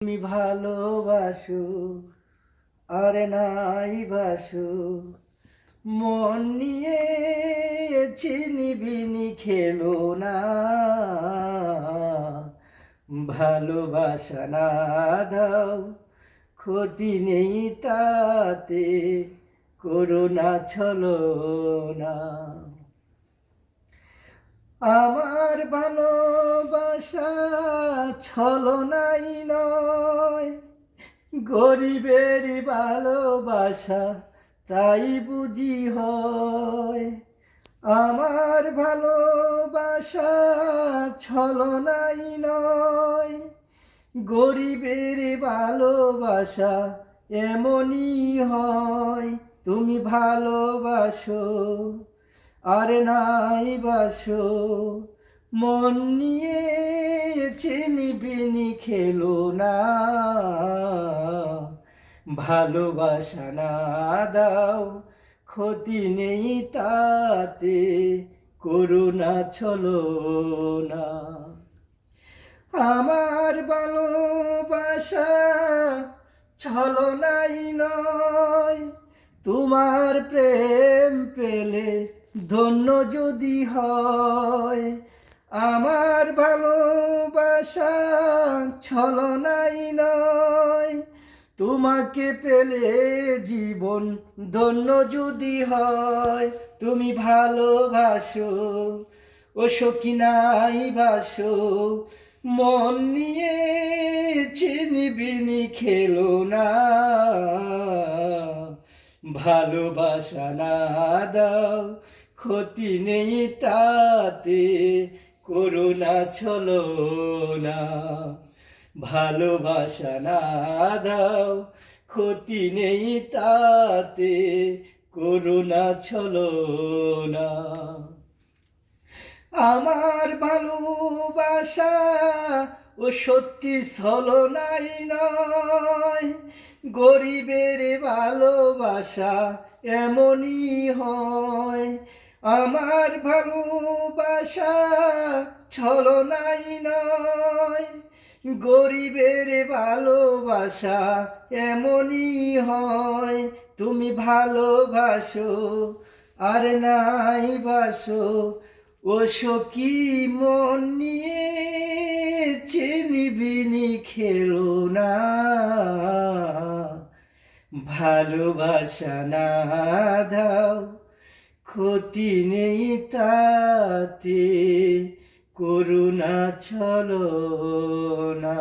তুমি ভালোবাসো আর নাই বাসো, মন নিয়ে চিনিবিনি খেলো না। ভালোবাসা না দাও, ক্ষতি নেই তাতে, করো না ছলনা। আমার ভালোবাসা ছলনাই নয়, গরিবের ভালোবাসা তাই বুঝি হয়। আমার ভালোবাসা ছলনাই নয়, গরিবের ভালোবাসা এমনই হয়। তুমি ভালোবাসো আর নাই বাসো, মন নিয়ে চিনিবিনি খেলো না। ভালোবাসা না দাও, ক্ষতি নেই তাতে, করুণা ছলনা। আমার ভালোবাসা ছলনাই নয়, তোমার প্রেম পেলে ধন্য যদি হয়। আমার ভালোবাসা ছলনাই নয়, তোমাকে পেলে জীবন ধন্য যদি হয়। তুমি ভালোবাসো ও সখী নাই বাসো, মন নিয়ে চিনিবিনি খেলো না। ভালোবাসা না দাও, ক্ষতি নেই তাতে, করুণা ছলনা। ভালোবাসা না দাও, ক্ষতি নেই তাতে, করুণা ছলনা। আমার ভালোবাসা ও সত্যি ছলনাই নয়, গরিবের ভালোবাসা এমনই হয়। আমার ভালোবাসা ছলনাই নয়, গরিবের ভালোবাসা এমনই হয়। তুমি ভালোবাসো আর নাই বাসো, ও সখী মন নিয়ে চিনিবিনি খেলো না। ভালোবাসা না দাও, ক্ষতি নেই তাতে, করুণা ছলনা।